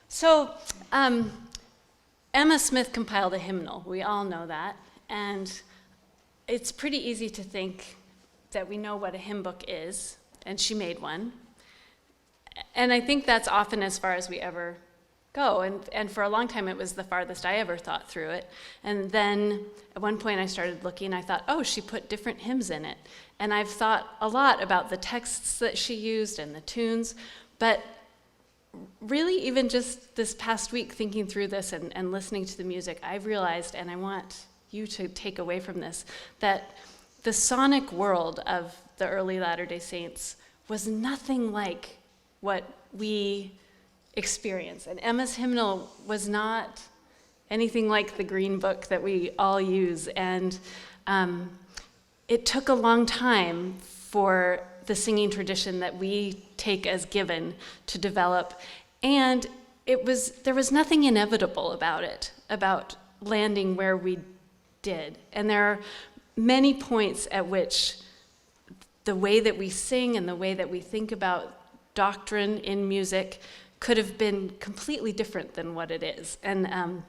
So Emma Smith compiled a hymnal. We all know that. And it's pretty easy to think that we know what a hymn book is, and she made one. And I think that's often as far as we ever go. And for a long time, it was the farthest I ever thought through it. And then at one point I started looking, I thought, oh, she put different hymns in it. And I've thought a lot about the texts that she used and the tunes, but really even just this past week thinking through this and listening to the music, I've realized, and I want you to take away from this, that the sonic world of the early Latter-day Saints was nothing like what we experience. And Emma's hymnal was not anything like the green book that we all use. And it took a long time for the singing tradition that we take as given to develop. And there was nothing inevitable about it, about landing where we did. And there are many points at which the way that we sing and the way that we think about doctrine in music could have been completely different than what it is. And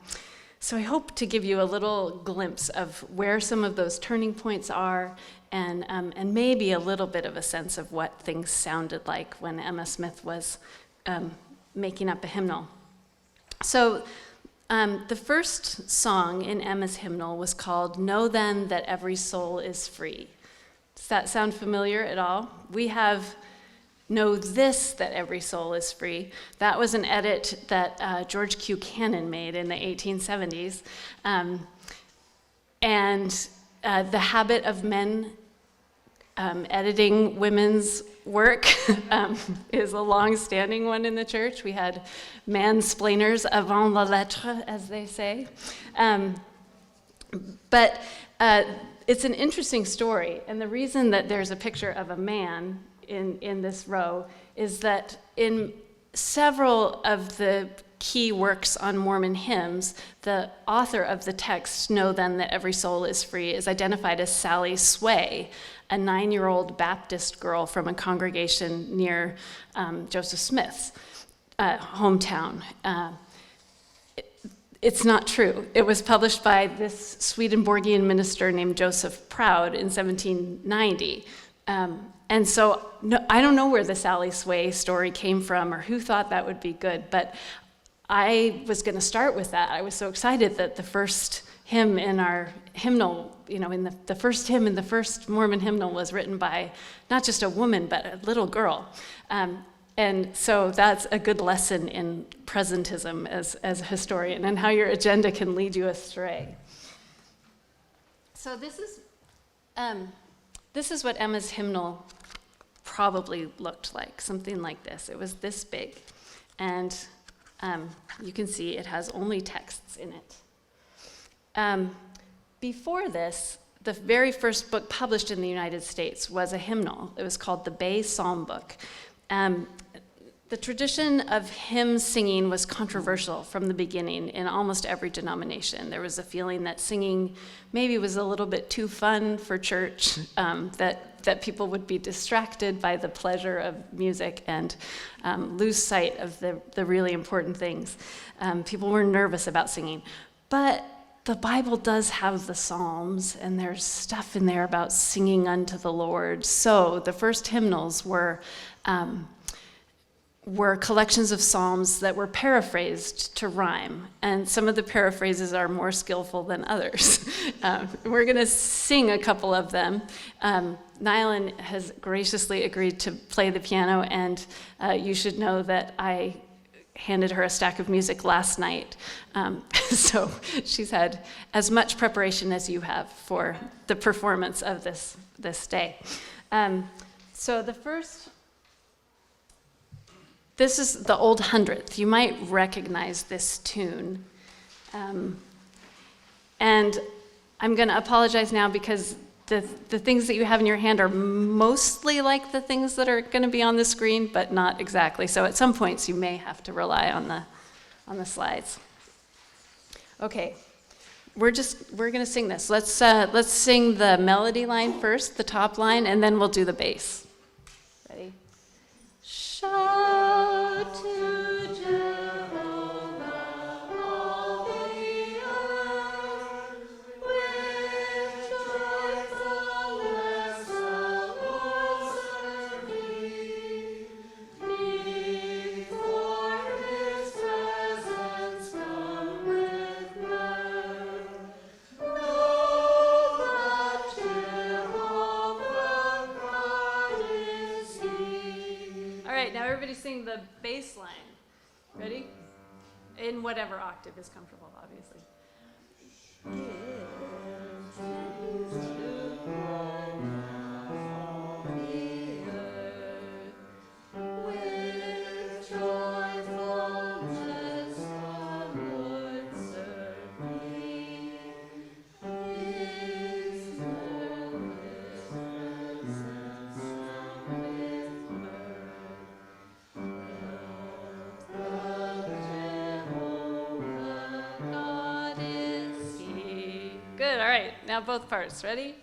so I hope to give you a little glimpse of where some of those turning points are, and maybe a little bit of a sense of what things sounded like when Emma Smith was making up a hymnal. So the first song in Emma's hymnal was called "Know Then That Every Soul Is Free." Does that sound familiar at all? We have "Know This, That Every Soul Is Free." That was an edit that George Q. Cannon made in the 1870s. The habit of men editing women's work is a long-standing one in the church. We had mansplainers avant la lettre, as they say. But it's an interesting story, and the reason that there's a picture of a man in this row is that in several of the key works on Mormon hymns, the author of the text, "Know Then That Every Soul Is Free," is identified as Sally Sway, a 9-year-old Baptist girl from a congregation near Joseph Smith's hometown. It's not true. It was published by this Swedenborgian minister named Joseph Proud in 1790. And so I don't know where the Sally Sway story came from or who thought that would be good, but I was going to start with that. I was so excited that the first hymn in our hymnal, in the first hymn in the first Mormon hymnal was written by not just a woman, but a little girl. And so that's a good lesson in presentism as a historian and how your agenda can lead you astray. So this is what Emma's hymnal probably looked like, something like this. It was this big. And you can see it has only texts in it. Before this, the very first book published in the United States was a hymnal. It was called the Bay Psalm Book. The tradition of hymn singing was controversial from the beginning in almost every denomination. There was a feeling that singing maybe was a little bit too fun for church, that people would be distracted by the pleasure of music and lose sight of the really important things. People were nervous about singing. But the Bible does have the Psalms, and there's stuff in there about singing unto the Lord. So the first hymnals were collections of psalms that were paraphrased to rhyme, and some of the paraphrases are more skillful than others. We're going to sing a couple of them. Nylan has graciously agreed to play the piano, and you should know that I handed her a stack of music last night. So she's had as much preparation as you have for the performance of this day. So this is the Old Hundredth. You might recognize this tune. And I'm going to apologize now because the things that you have in your hand are mostly like the things that are going to be on the screen, but not exactly. So at some points you may have to rely on the slides. Okay, we're going to sing this. Let's sing the melody line first, the top line, and then we'll do the bass. Ready? Shout to Jehovah. everybody sing the bass line. Ready? In whatever octave is comfortable, obviously. Good, all right, now both parts, ready?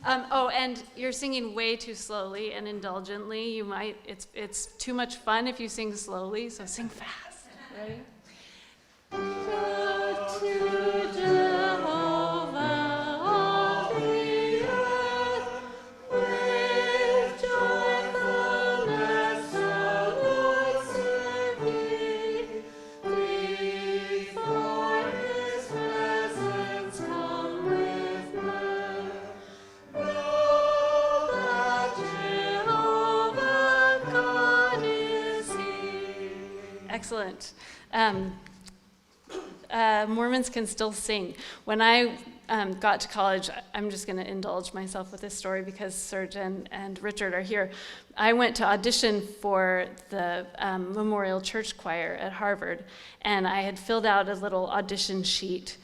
And you're singing way too slowly and indulgently. You might, it's too much fun if you sing slowly, so sing fast. Ready? To Jehovah all the earth, with joyfulness the Lord serve ye. Before his presence come with mirth. Know that Jehovah God is he. Excellent. Mormons can still sing. When I got to college, I'm just going to indulge myself with this story because Serge and Richard are here. I went to audition for the Memorial Church Choir at Harvard, and I had filled out a little audition sheet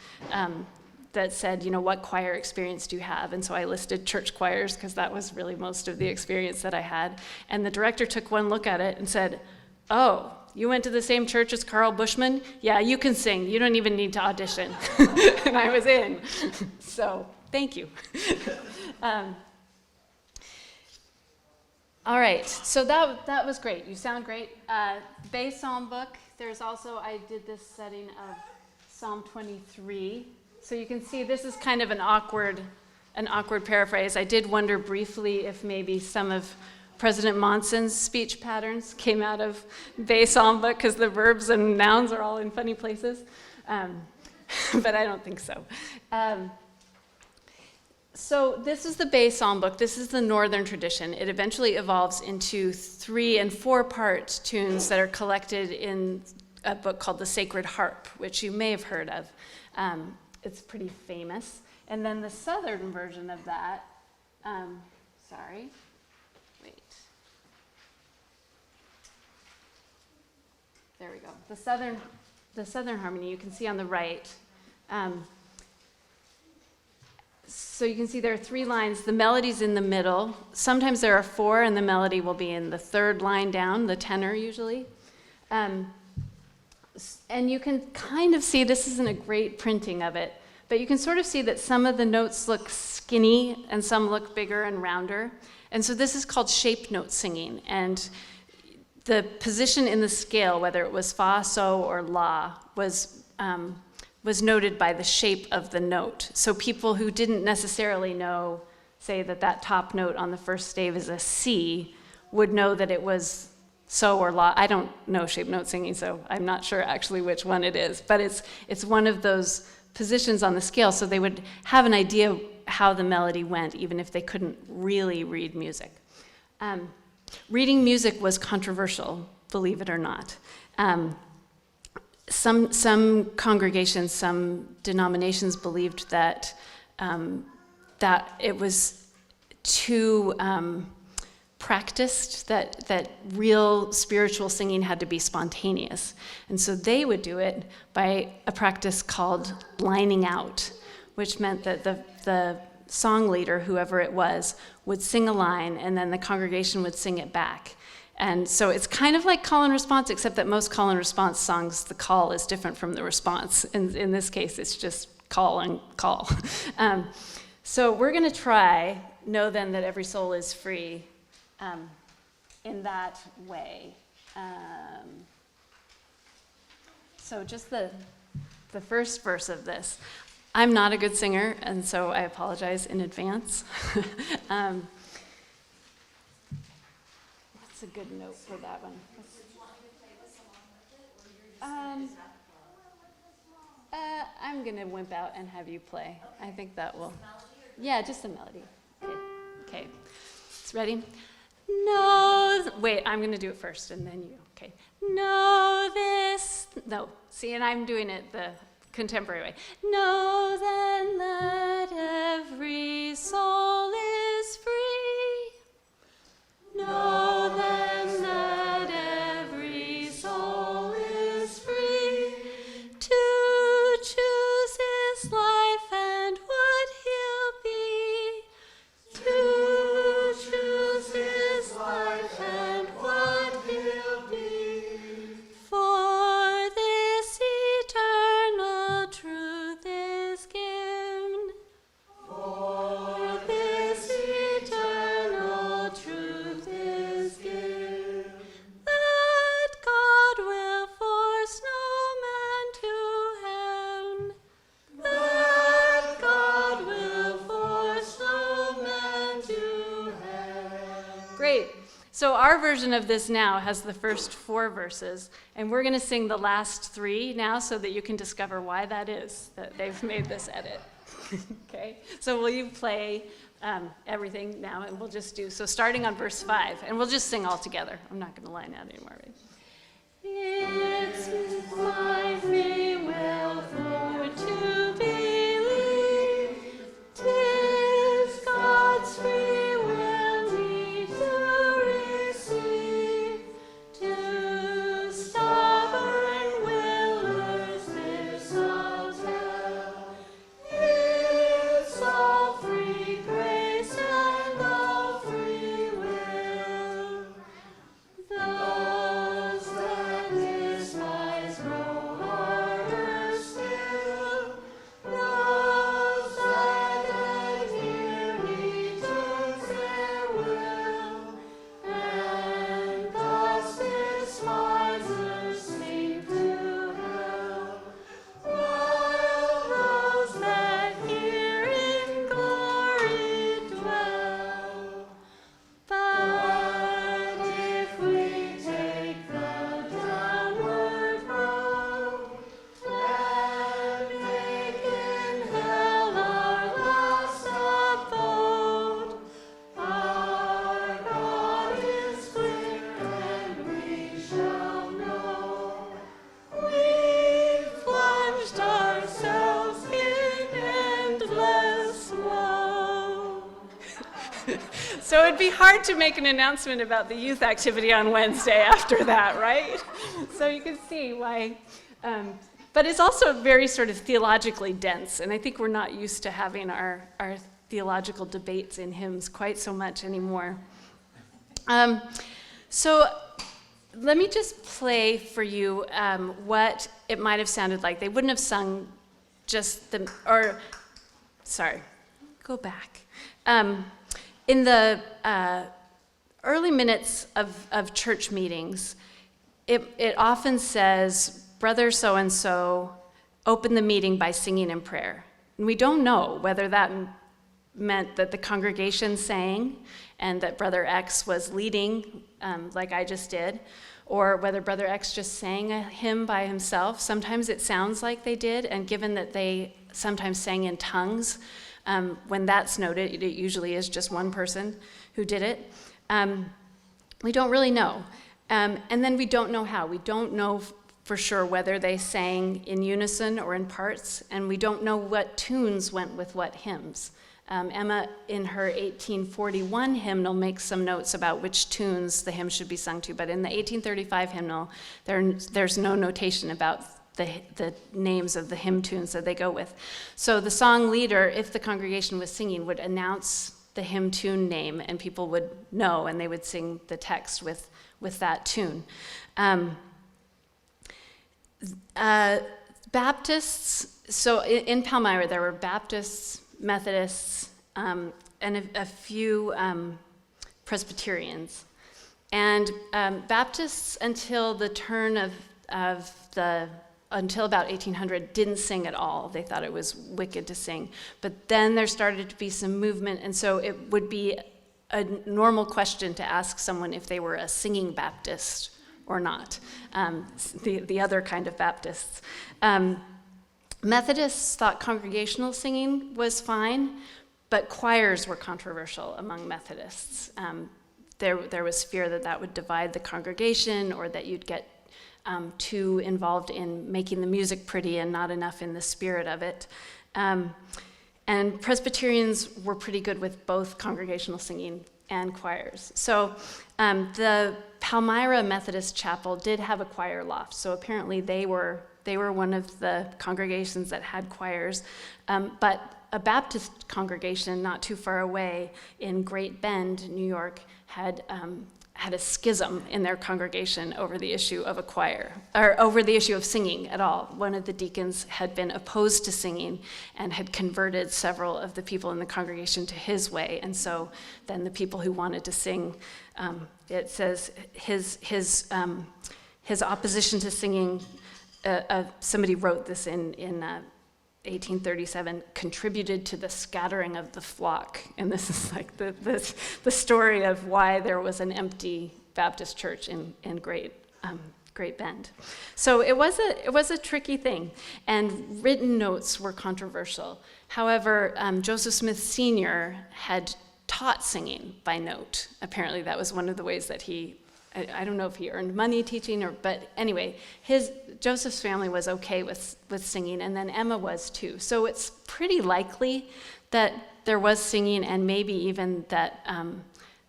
that said, you know, what choir experience do you have? And so I listed church choirs because that was really most of the experience that I had. And the director took one look at it and said, oh, you went to the same church as Carl Bushman? Yeah, you can sing. You don't even need to audition. And I was in. So thank you. All right, so that was great. You sound great. Bass Psalm book. There's also, I did this setting of Psalm 23. So you can see this is kind of an awkward paraphrase. I did wonder briefly if maybe some of President Monson's speech patterns came out of Bass Psalm book because the verbs and nouns are all in funny places, but I don't think so. So this is the Bass Psalm book. This is the Northern tradition. It eventually evolves into 3- and 4-part tunes that are collected in a book called The Sacred Harp, which you may have heard of. It's pretty famous. And then the Southern version of that, there we go. The Southern harmony you can see on the right. So you can see there are 3 lines. The melody's in the middle. Sometimes there are 4, and the melody will be in the 3rd line down, the tenor usually. And you can kind of see, this isn't a great printing of it, but you can sort of see that some of the notes look skinny and some look bigger and rounder. And so this is called shape note singing. And the position in the scale, whether it was fa, so, or la, was noted by the shape of the note. So people who didn't necessarily know, say that top note on the first stave is a C, would know that it was so or la. I don't know shape note singing, so I'm not sure actually which one it is, but it's one of those positions on the scale, so they would have an idea how the melody went, even if they couldn't really read music. Reading music was controversial, believe it or not. Some congregations, some denominations believed that it was too practiced, that real spiritual singing had to be spontaneous. And so they would do it by a practice called lining out, which meant that the song leader, whoever it was, would sing a line and then the congregation would sing it back. And so it's kind of like call and response, except that most call and response songs, the call is different from the response. In this case, it's just call and call. So we're going to try Know Then That Every Soul Is Free in that way. So just the first verse of this. I'm not a good singer, and so I apologize in advance. What's a good note for that one? I'm going to wimp out and have you play. I think that will. Yeah, just a melody. Okay. It's ready. Know, wait, I'm going to do it first and then you, okay. Know this, no, see, and I'm doing it the contemporary way. Know then that every soul is free. Know then that every soul is free to choose his life and what he'll be. To choose his life and what he'll be. For this eternal truth is given. For this eternal truth is given. That God will force no man to heaven. That God will force no man to heaven. Great. So our version of this now has the first 4 verses, and we're going to sing the last 3 now so that you can discover why that is, that they've made this edit. Okay? So will you play everything now, and we'll just do, so starting on verse 5, and we'll just sing all together. I'm not going to line out anymore, right? It's my free will for to believe. 'Tis God's free will me to receive. To stubborn willers this I'll tell. It's all free grace and all free will. Those that despise grow harder still. Those that adhere he turns their will. And thus despisers sink to hell. While those that hear in glory dwell. But if we take the downward road, and make in hell our last abode, our God is clear and we shall know. We've plunged ourselves in endless woe. So it'd be hard to make an announcement about the youth activity on Wednesday after that, right? So you can see why. But it's also very sort of theologically dense, and I think we're not used to having our theological debates in hymns quite so much anymore. So let me just play for you what it might have sounded like. They wouldn't have sung just the, or, sorry, go back. In the early minutes of church meetings, it often says, Brother so-and-so opened the meeting by singing in prayer. And we don't know whether that meant that the congregation sang and that Brother X was leading, like I just did, or whether Brother X just sang a hymn by himself. Sometimes it sounds like they did, and given that they sometimes sang in tongues, when that's noted, it usually is just one person who did it. We don't really know. And then we don't know how. We don't know for sure whether they sang in unison or in parts, and we don't know what tunes went with what hymns. Emma, in her 1841 hymnal, makes some notes about which tunes the hymn should be sung to, but in the 1835 hymnal, there's no notation about the names of the hymn tunes that they go with. So the song leader, if the congregation was singing, would announce the hymn tune name, and people would know, and they would sing the text with that tune. Baptists, so in Palmyra there were Baptists, Methodists, and a few Presbyterians. And Baptists, until the turn until about 1800, didn't sing at all. They thought it was wicked to sing. But then there started to be some movement, and so it would be a normal question to ask someone if they were a singing Baptist or not, the other kind of Baptists. Methodists thought congregational singing was fine, but choirs were controversial among Methodists. there was fear that that would divide the congregation, or that you'd get too involved in making the music pretty and not enough in the spirit of it. And Presbyterians were pretty good with both congregational singing and choirs. So the Palmyra Methodist Chapel did have a choir loft, so apparently they were one of the congregations that had choirs, but a Baptist congregation not too far away in Great Bend, New York, had a schism in their congregation over the issue of a choir, or over the issue of singing at all. One of the deacons had been opposed to singing and had converted several of the people in the congregation to his way, and so then the people who wanted to sing, it says his opposition to singing, somebody wrote this in 1837, contributed to the scattering of the flock. And this is like the story of why there was an empty Baptist church in Great Bend. So it was a tricky thing, and written notes were controversial. However, Joseph Smith Sr. had taught singing by note. Apparently that was one of the ways that I don't know if he earned money teaching, but anyway, Joseph's family was okay with singing, and then Emma was too. So it's pretty likely that there was singing, and maybe even that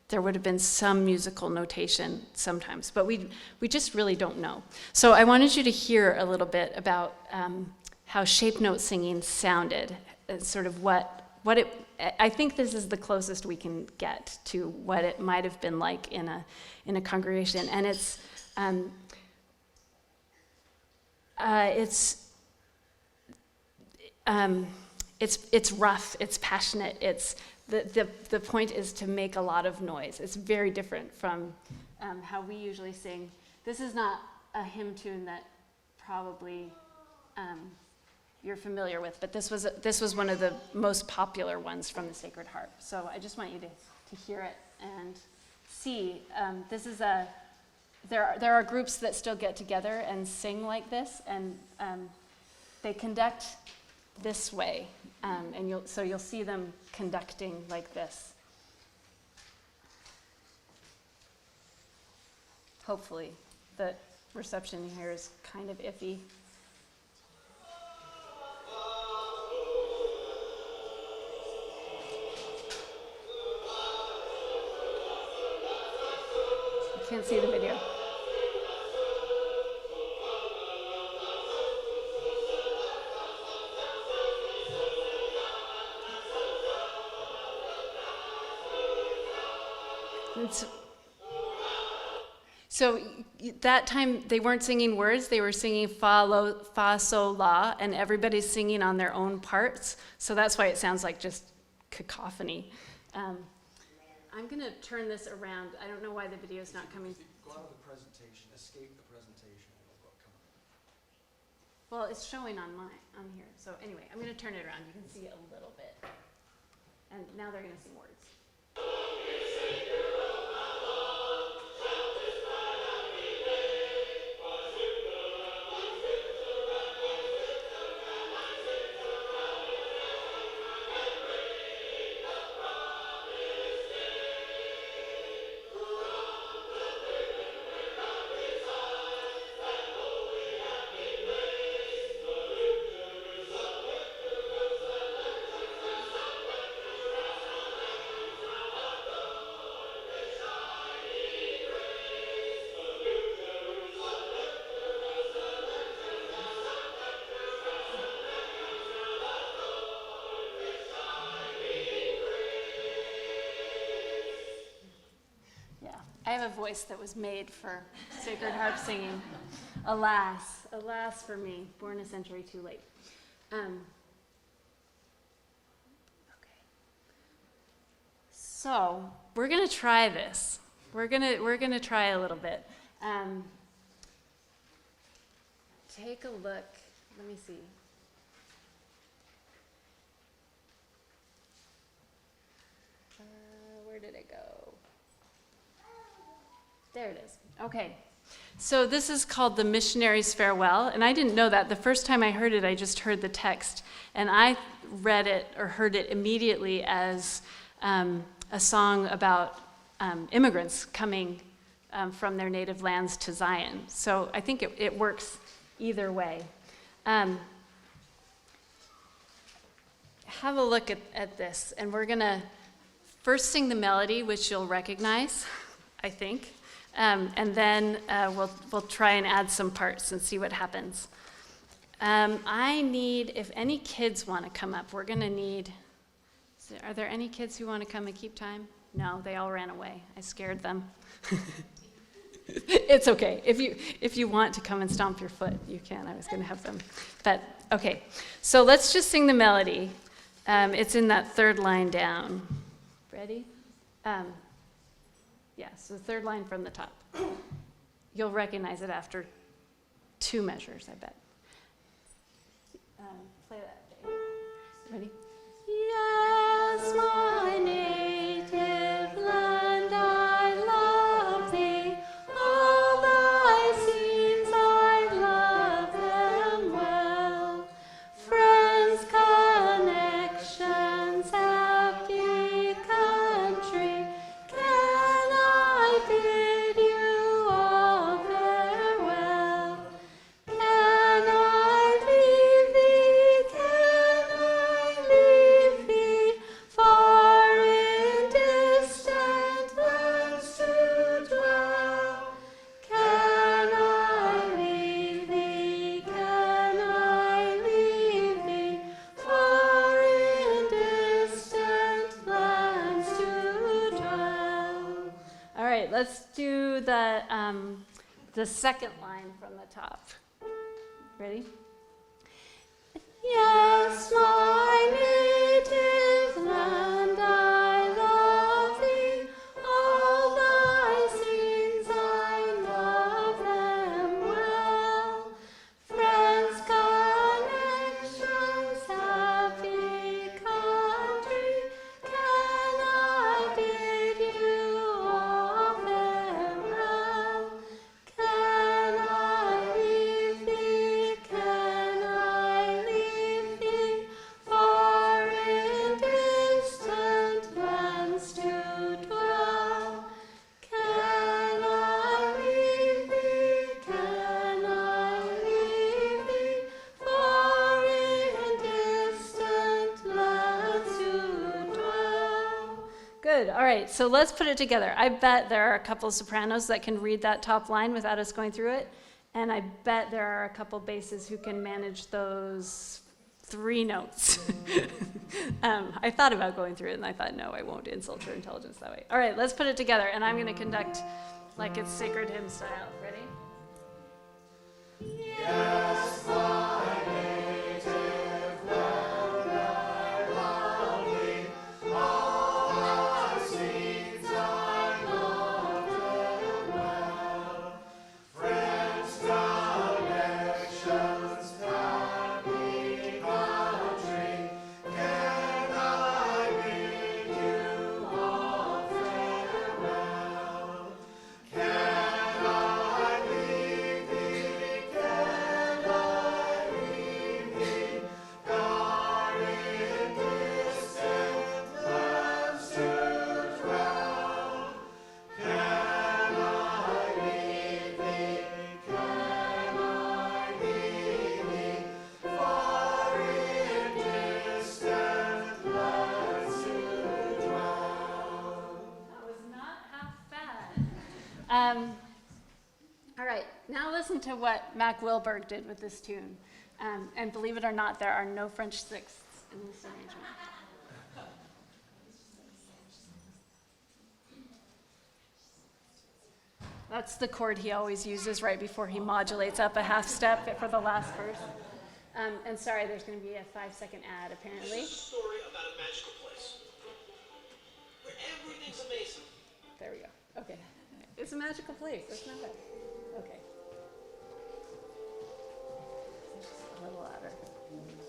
there would have been some musical notation sometimes, but we just really don't know. So I wanted you to hear a little bit about how shape note singing sounded, sort of I think this is the closest we can get to what it might have been like in a congregation, and it's rough, it's passionate. It's the point is to make a lot of noise. It's very different from how we usually sing. This is not a hymn tune that probably you're familiar with, but this was one of the most popular ones from the Sacred Harp. So I just want you to hear it and see. There are groups that still get together and sing like this, and they conduct this way, and you'll see them conducting like this. Hopefully, the reception here is kind of iffy. Can't see the video. So that time they weren't singing words, they were singing fa, sol, la, and everybody's singing on their own parts. So that's why it sounds like just cacophony. I'm going to turn this around. I don't know why the video is not coming. Go out of the presentation, escape the presentation, and it'll come up. Well, it's showing on here. So anyway, I'm going to turn it around. You can see a little bit. And now they're going to sing words. I have a voice that was made for Sacred Harp singing. Alas, alas for me, born a century too late. Okay. So we're gonna try this. We're gonna try a little bit. Take a look. Let me see. Where did it go? There it is. Okay. So this is called The Missionary's Farewell, and I didn't know that. The first time I heard it, I just heard the text, and I read it or heard it immediately as a song about immigrants coming from their native lands to Zion. So I think it works either way. Have a look at this, and we're going to first sing the melody, which you'll recognize, I think, and then we'll try and add some parts and see what happens. I need, if any kids want to come up, we're going to need, are there any kids who want to come and keep time? No, they all ran away. I scared them. It's okay. If you want to come and stomp your foot, you can. I was going to have them. But, okay. So let's just sing the melody. It's in that third line down. Ready? Yeah, so the third line from the top. You'll recognize it after 2 measures, I bet. Play that, Dave. Ready? Yes, my native land, I love thee. All thy scenes, I love them well. Friends, connections, happy country, can I bid you all farewell? Can I leave thee? Can I leave thee? Far in distant lands to dwell. Can I leave thee? Can I leave thee? Far in distant lands to dwell. All right, let's do the second line from the top. Ready? Yes, my native land, I love thee. All thy scenes, I love them well. Friends, connections, happy country, can I bid you all farewell? Can I leave thee? Can I leave thee? Far in distant lands to dwell. Can I leave thee? Can I leave thee? Far in distant lands to dwell. Good. All right. So let's put it together. I bet there are a couple sopranos that can read that top line without us going through it. And I bet there are a couple basses who can manage those 3 notes. I thought about going through it, and I thought, no, I won't insult your intelligence that way. All right, let's put it together, and I'm going to conduct like it's sacred hymn style. Ready? Yes, my native land, I love thee. All thy scenes, I love them well. Friends, connections, happy country, can I bid you all farewell? Can I leave thee? Can I leave thee? Far in distant lands to dwell. Can I leave thee? Can I leave thee? Far in distant lands to dwell. That was not half bad. All right, now listen to what Mac Wilberg did with this tune. And believe it or not, there are no French sixths in this arrangement. That's the chord he always uses right before he modulates up a half step for the last verse. And sorry, there's going to be a 5-second ad, apparently. This is a story about a magical place where everything's amazing. There we go. Okay. It's a magical place. That's not bad. Okay. Just a little louder. There we go.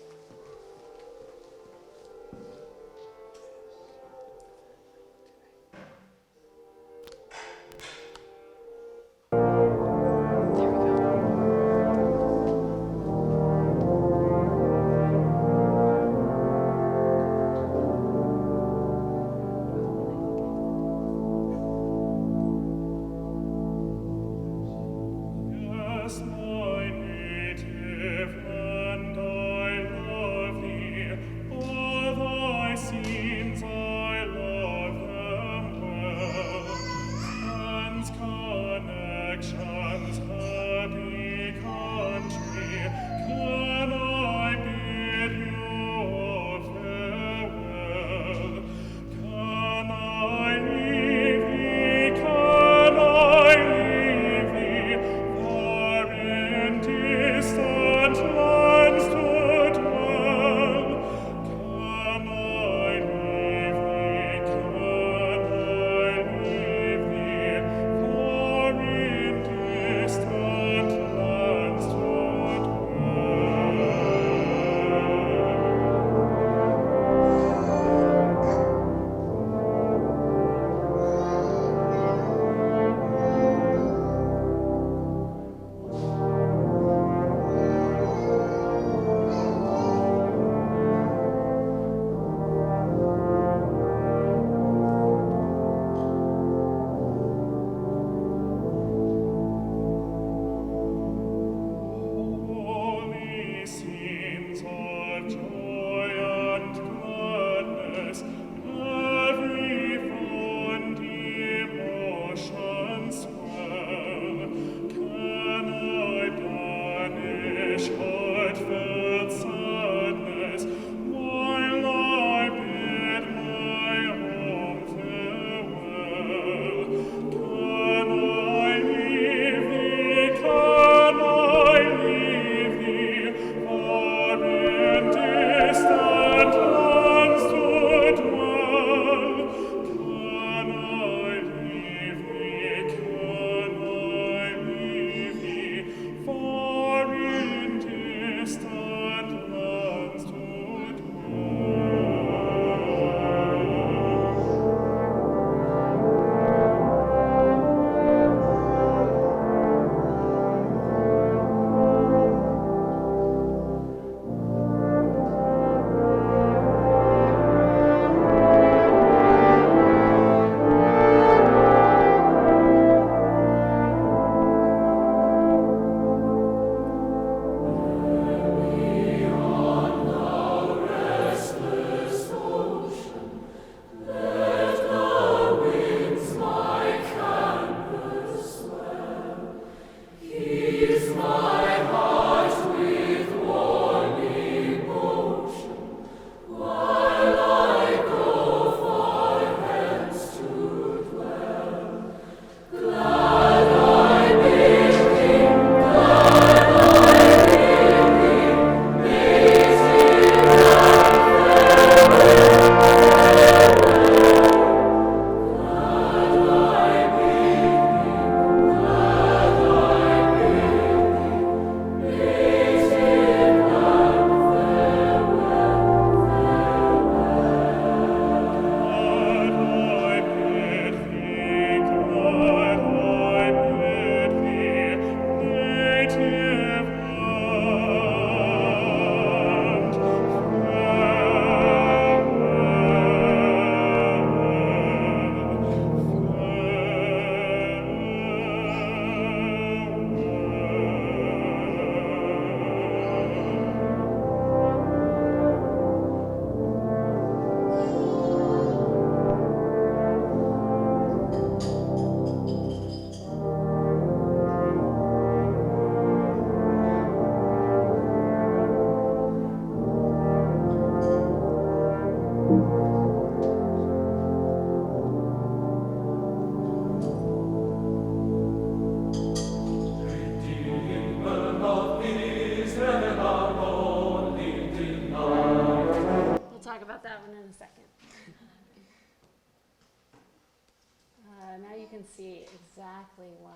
can see exactly why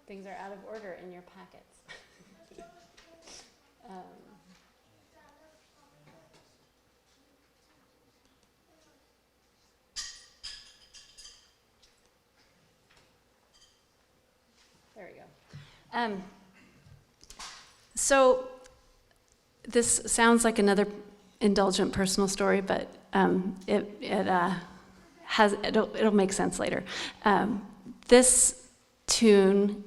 things are out of order in your packets. There we go. So this sounds like another indulgent personal story, but it'll make sense later. This tune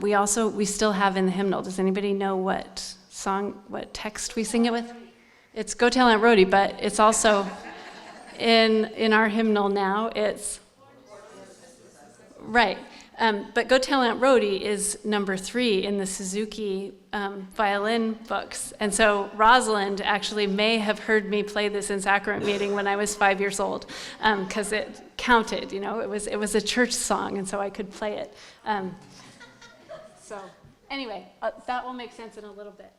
we still have in the hymnal. Does anybody know what text we sing it with? It's "Go Tell Aunt Rhody," but it's also in our hymnal now. It's right. But "Go Tell Aunt Rhody" is number 3 in the Suzuki violin books. And so Rosalind actually may have heard me play this in sacrament meeting when I was 5 years old, because it counted, it was a church song, and so I could play it. So anyway, that will make sense in a little bit.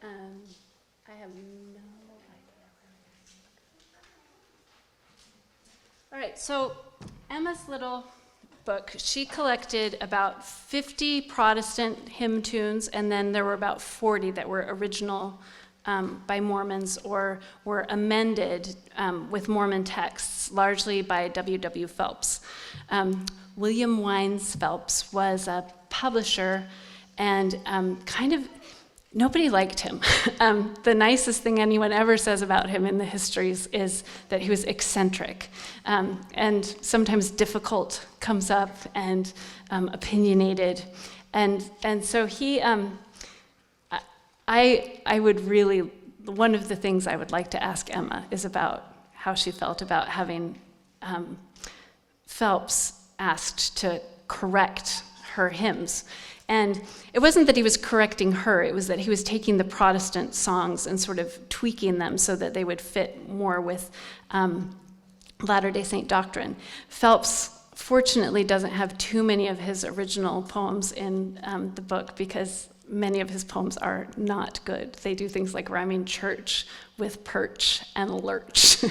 I have no idea. All right, so Emma's little book, she collected about 50 Protestant hymn tunes, and then there were about 40 that were original by Mormons or were amended with Mormon texts, largely by W.W. Phelps. William Wines Phelps was a publisher, and nobody liked him. The nicest thing anyone ever says about him in the histories is that he was eccentric, and sometimes difficult comes up, and opinionated. And so he, I would really, one of the things I would like to ask Emma is about how she felt about having Phelps asked to correct her hymns. And it wasn't that he was correcting her, it was that he was taking the Protestant songs and sort of tweaking them so that they would fit more with Latter-day Saint doctrine. Phelps, fortunately, doesn't have too many of his original poems in the book, because many of his poems are not good. They do things like rhyming church with perch and lurch,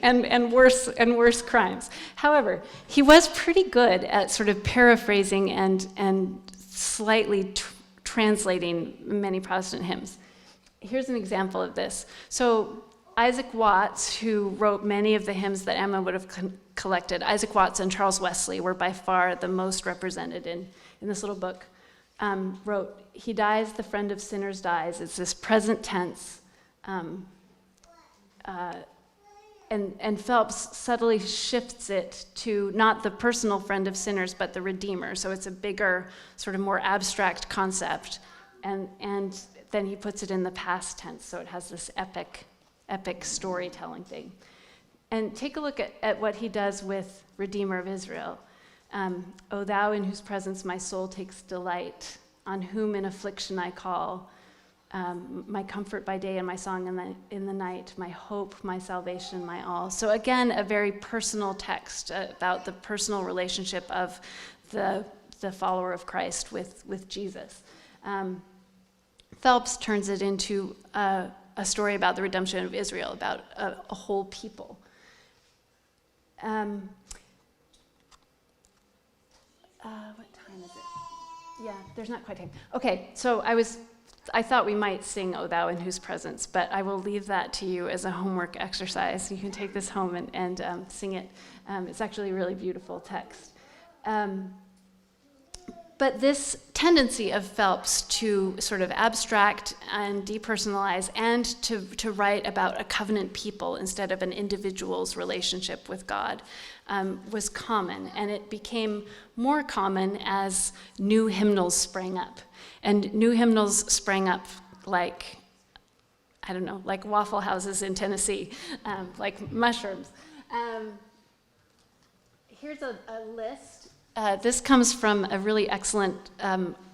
and worse crimes. However, he was pretty good at sort of paraphrasing and slightly translating many Protestant hymns. Here's an example of this. So Isaac Watts, who wrote many of the hymns that Emma would have collected, Isaac Watts and Charles Wesley were by far the most represented in this little book, wrote, "He dies, the friend of sinners dies." It's this present tense. And Phelps subtly shifts it to not the personal friend of sinners, but the Redeemer. So it's a bigger, sort of more abstract concept. And then he puts it in the past tense, so it has this epic storytelling thing. And take a look at what he does with Redeemer of Israel. "O thou in whose presence my soul takes delight, on whom in affliction I call, my comfort by day and my song in the night, my hope, my salvation, my all." So again, a very personal text about the personal relationship of the follower of Christ with Jesus. Phelps turns it into a story about the redemption of Israel, about a whole people. What time is it? Yeah, there's not quite time. Okay, so I thought we might sing "O Thou in Whose Presence," but I will leave that to you as a homework exercise. You can take this home and sing it. It's actually a really beautiful text. But this tendency of Phelps to sort of abstract and depersonalize and to write about a covenant people instead of an individual's relationship with God was common, and it became more common as new hymnals sprang up. And new hymnals sprang up like Waffle Houses in Tennessee, like mushrooms. Here's a list. This comes from a really excellent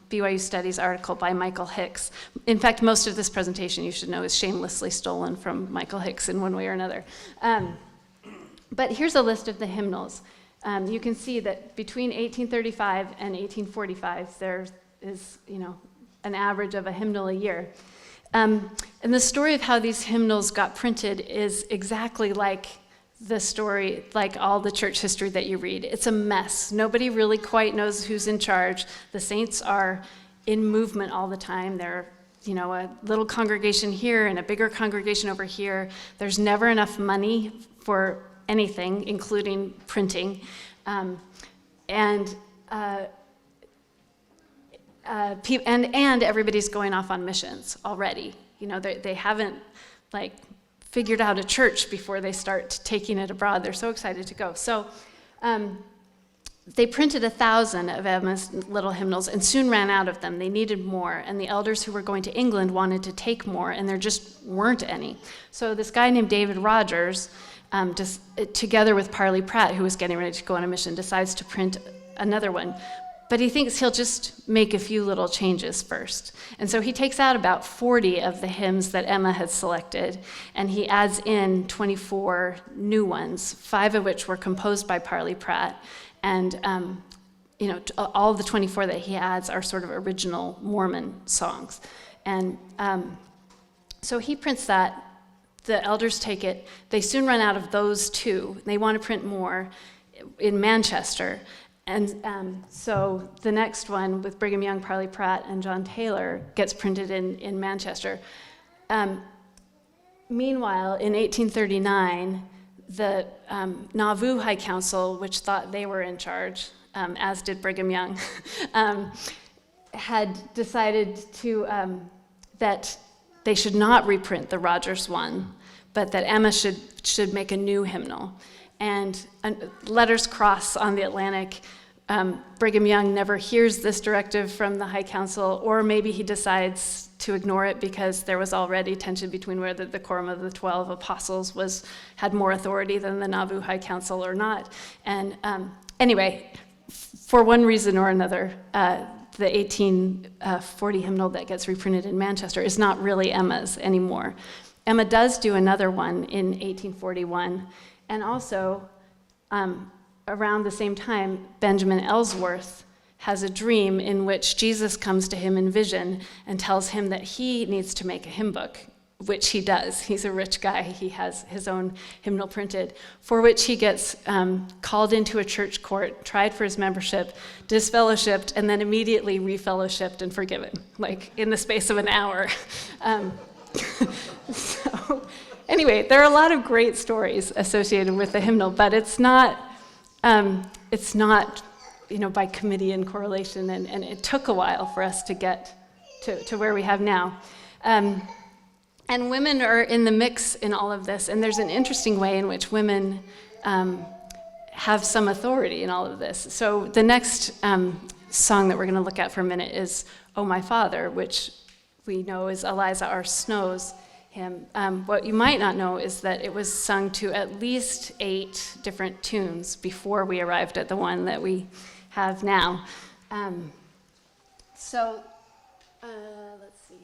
BYU Studies article by Michael Hicks. In fact, most of this presentation, you should know, is shamelessly stolen from Michael Hicks in one way or another. But here's a list of the hymnals. You can see that between 1835 and 1845, there is, an average of a hymnal a year. And the story of how these hymnals got printed is exactly like the story, like all the church history that you read. It's a mess. Nobody really quite knows who's in charge. The saints are in movement all the time. They're, a little congregation here and a bigger congregation over here. There's never enough money for anything, including printing. And everybody's going off on missions already. They haven't figured out a church before they start taking it abroad. They're so excited to go. So they printed 1,000 of Emma's little hymnals and soon ran out of them. They needed more, and the elders who were going to England wanted to take more, and there just weren't any. So this guy named David Rogers, together with Parley Pratt, who was getting ready to go on a mission, decides to print another one. But he thinks he'll just make a few little changes first. And so he takes out about 40 of the hymns that Emma had selected, and he adds in 24 new ones, 5 of which were composed by Parley Pratt. And all of the 24 that he adds are sort of original Mormon songs. And so he prints that. The elders take it. They soon run out of those 2. They want to print more in Manchester. And so the next one with Brigham Young, Parley Pratt, and John Taylor gets printed in Manchester. Meanwhile, in 1839, the Nauvoo High Council, which thought they were in charge, as did Brigham Young, had decided that they should not reprint the Rogers one, but that Emma should make a new hymnal. And letters cross on the Atlantic. Brigham Young never hears this directive from the High Council, or maybe he decides to ignore it because there was already tension between whether the Quorum of the 12 Apostles had more authority than the Nauvoo High Council or not. And anyway, for one reason or another, the 1840 hymnal that gets reprinted in Manchester is not really Emma's anymore. Emma does do another one in 1841, and also around the same time, Benjamin Ellsworth has a dream in which Jesus comes to him in vision and tells him that he needs to make a hymn book, which he does. He's a rich guy. He has his own hymnal printed, for which he gets called into a church court, tried for his membership, disfellowshipped, and then immediately refellowshipped and forgiven, in the space of an hour. So anyway, there are a lot of great stories associated with the hymnal, but it's not by committee and correlation, and it took a while for us to get to where we have now. And women are in the mix in all of this, and there's an interesting way in which women have some authority in all of this. So the next song that we're going to look at for a minute is "Oh My Father," which we know is Eliza R. Snow's hymn. What you might not know is that it was sung to at least 8 different tunes before we arrived at the one that we have now. Let's see.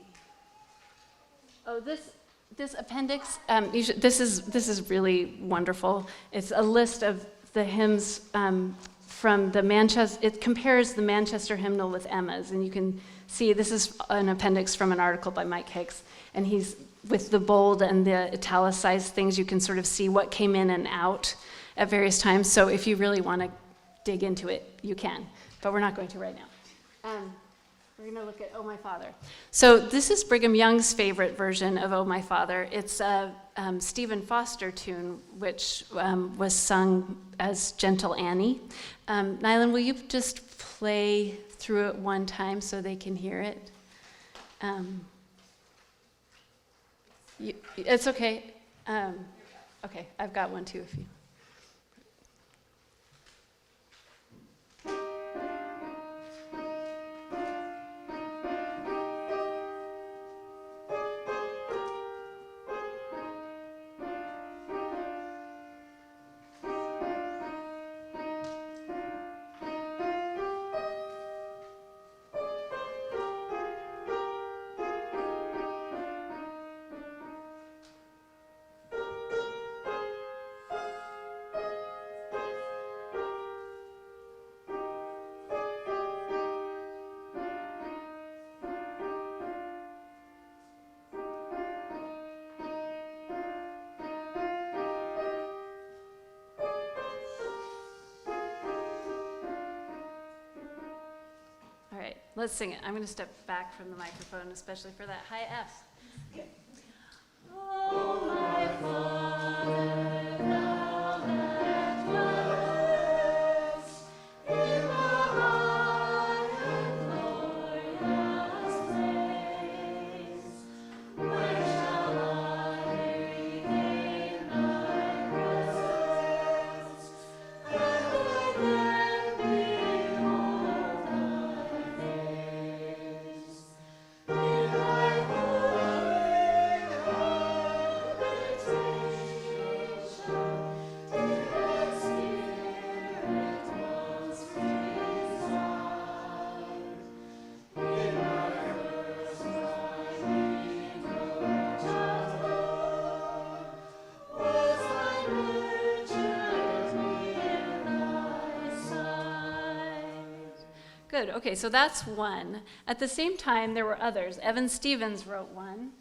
Oh, this appendix. This is really wonderful. It's a list of the hymns from the Manchester. It compares the Manchester hymnal with Emma's, and you can see this is an appendix from an article by Mike Hicks, and he's with the bold and the italicized things. You can sort of see what came in and out at various times. So if you really want to dig into it, you can, but we're not going to right now. We're going to look at "Oh My Father." So this is Brigham Young's favorite version of "Oh My Father." It's a Stephen Foster tune, which was sung as "Gentle Annie." Nylan, will you just play through it one time so they can hear it? It's okay. Okay, I've got one too if you... let's sing it. I'm going to step back from the microphone, especially for that high F. Okay. Oh, my Father, thou that dwellest in the high and glorious place, when shall I regain thy presence, and again behold thy face? In thy holy habitation, did thy Spirit once reside. In my first rising child was I nurtured in thy sight. Good. Okay, so that's one. At the same time, there were others. Evan Stevens wrote one,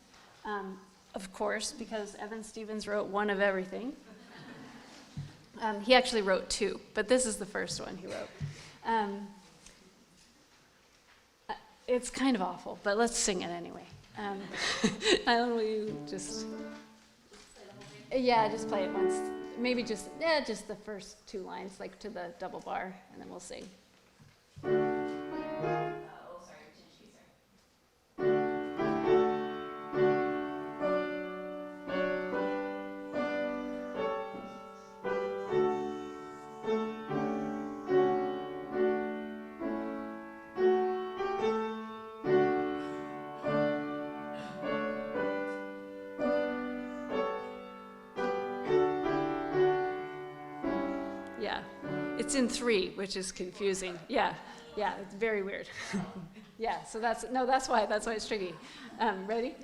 of course, because Evan Stevens wrote one of everything. He actually wrote two, but this is the first one he wrote. It's kind of awful, but let's sing it anyway. I don't know, you just... Yeah, just play it once. Maybe just the first two lines, like to the double bar, and then we'll sing. Yeah, it's in 3, which is confusing. Yeah, it's very weird. Yeah, so that's why it's tricky. Ready?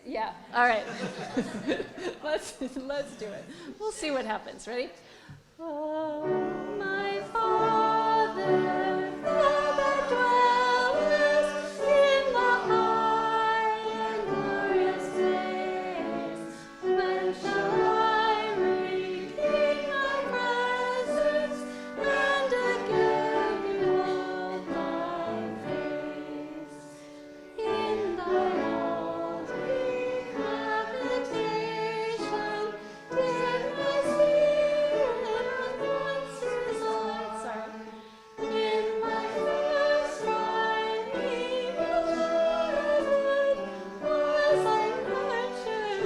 Yeah, all right. let's do it. We'll see what happens. Ready? Oh, my Father, thou that dwellest in the high and glorious place, when shall I regain thy presence, and again behold thy face? In thy holy habitation, did my spirit once reside? Sorry. In my first rising childhood was I nurtured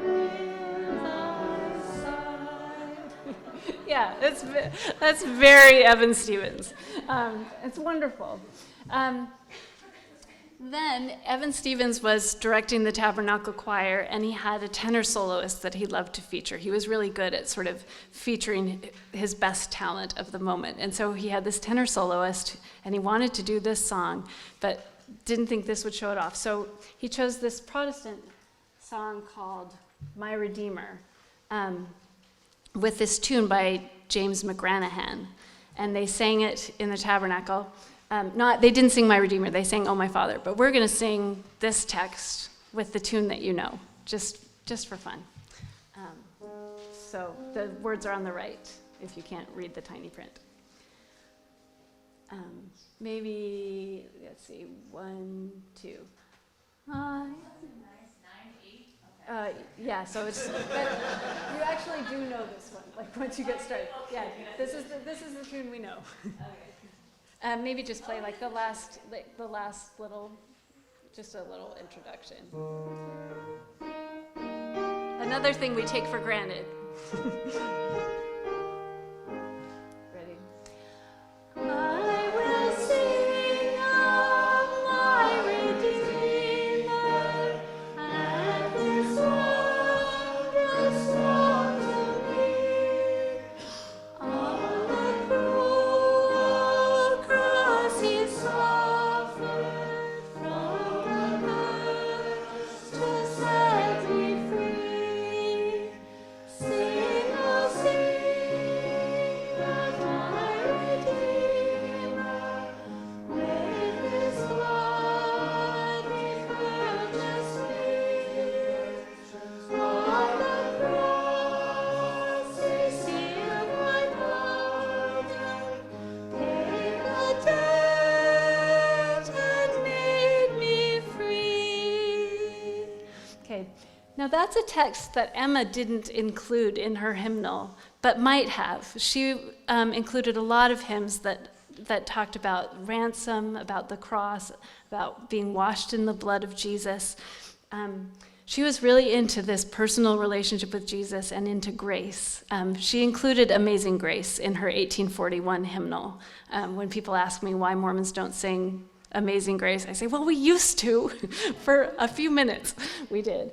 near thy side. Yeah, that's very Evan Stevens. It's wonderful. Then Evan Stevens was directing the Tabernacle Choir, and he had a tenor soloist that he loved to feature. He was really good at sort of featuring his best talent of the moment. And so he had this tenor soloist, and he wanted to do this song, but didn't think this would show it off. So he chose this Protestant song called My Redeemer, with this tune by James McGranahan. And they sang it in the Tabernacle. They didn't sing My Redeemer, they sang Oh My Father, but we're going to sing this text with the tune that you know, just for fun. So the words are on the right, if you can't read the tiny print. Maybe, let's see, 1, 2. Yeah, so it's, but you actually do know this one, like once you get started. Yeah, this is the tune we know. Maybe just play like the last little, just a little introduction. Another thing we take for granted. Ready? I will sing of my Redeemer, and His wondrous love to me. On the cruel cross He suffered from the curse to set me free. Sing, oh, sing. Now that's a text that Emma didn't include in her hymnal, but might have. She included a lot of hymns that talked about ransom, about the cross, about being washed in the blood of Jesus. She was really into this personal relationship with Jesus and into grace. She included Amazing Grace in her 1841 hymnal. When people ask me why Mormons don't sing Amazing Grace, I say, well, we used to. For a few minutes, we did.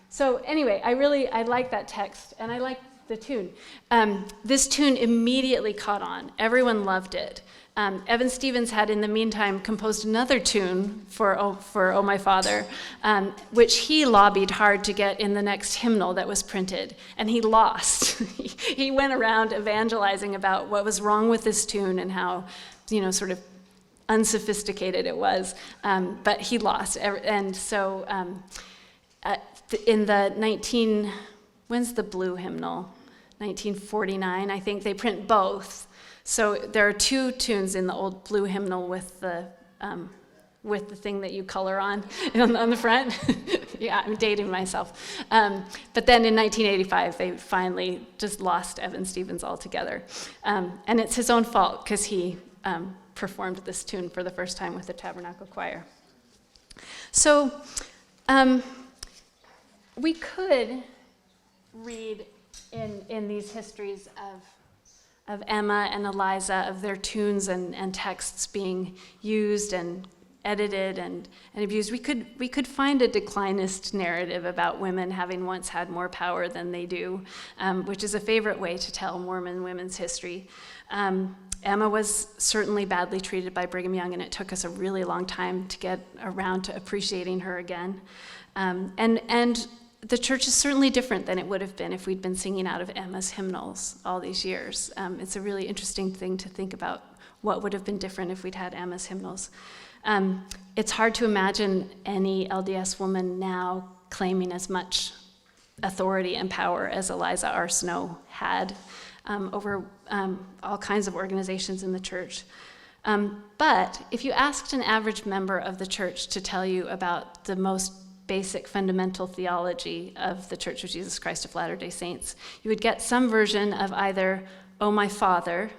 So anyway, I like that text, and I like the tune. This tune immediately caught on. Everyone loved it. Evan Stevens had, in the meantime, composed another tune for Oh My Father, which he lobbied hard to get in the next hymnal that was printed, and he lost. He went around evangelizing about what was wrong with this tune and how, sort of unsophisticated it was, but he lost. And so in the when's the Blue Hymnal? 1949, I think, they print both. So there are two tunes in the old Blue Hymnal with the thing that you color on the front. Yeah, I'm dating myself. But then in 1985, they finally just lost Evan Stevens altogether. And it's his own fault, because he performed this tune for the first time with the Tabernacle Choir. So we could read in these histories of Emma and Eliza, of their tunes and texts being used and edited and abused. We could find a declinist narrative about women having once had more power than they do, which is a favorite way to tell Mormon women's history. Emma was certainly badly treated by Brigham Young, and it took us a really long time to get around to appreciating her again. And the church is certainly different than it would have been if we'd been singing out of Emma's hymnals all these years. It's a really interesting thing to think about what would have been different if we'd had Emma's hymnals. It's hard to imagine any LDS woman now claiming as much authority and power as Eliza R. Snow had over all kinds of organizations in the church. But if you asked an average member of the church to tell you about the most basic fundamental theology of the Church of Jesus Christ of Latter-day Saints, you would get some version of either, "Oh, my Father,"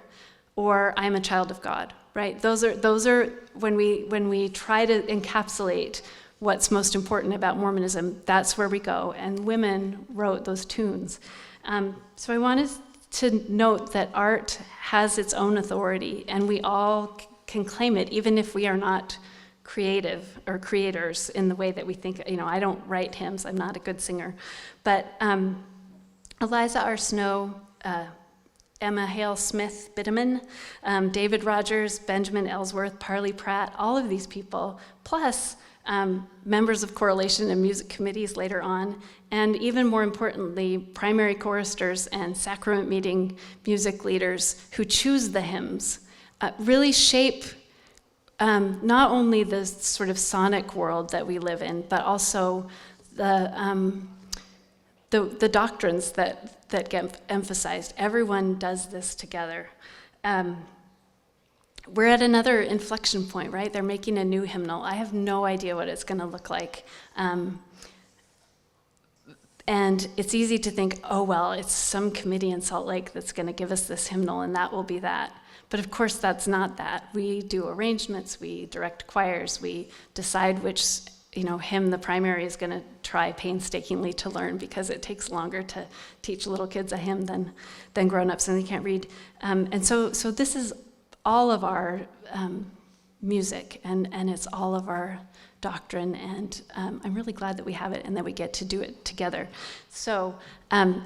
or "I am a child of God," right? Those are when we try to encapsulate what's most important about Mormonism, that's where we go, and women wrote those tunes. So I wanted to note that art has its own authority, and we all can claim it, even if we are not creative or creators in the way that we think. I don't write hymns, I'm not a good singer, but Eliza R. Snow, Emma Hale Smith Bitterman, David Rogers, Benjamin Ellsworth, Parley Pratt, all of these people, plus members of correlation and music committees later on, and even more importantly, primary choristers and sacrament meeting music leaders who choose the hymns, really shape not only the sort of sonic world that we live in, but also the doctrines that get emphasized. Everyone does this together. We're at another inflection point, right? They're making a new hymnal. I have no idea what it's going to look like. And it's easy to think, oh, well, it's some committee in Salt Lake that's going to give us this hymnal, and that will be that. But of course, that's not that. We do arrangements, we direct choirs, we decide which hymn the primary is going to try painstakingly to learn, because it takes longer to teach little kids a hymn than grown-ups, and they can't read. And so this is all of our music, and it's all of our doctrine, and I'm really glad that we have it and that we get to do it together. So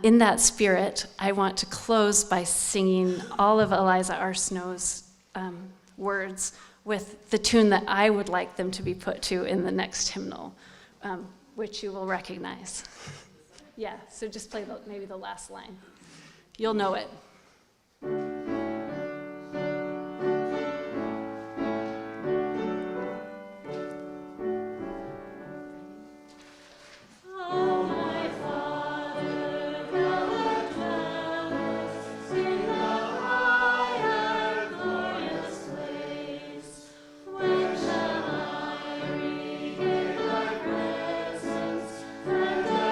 in that spirit, I want to close by singing all of Eliza R. Snow's words with the tune that I would like them to be put to in the next hymnal, which you will recognize. Yeah, so just play maybe the last line. You'll know it. And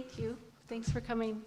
Thank you. Thanks for coming.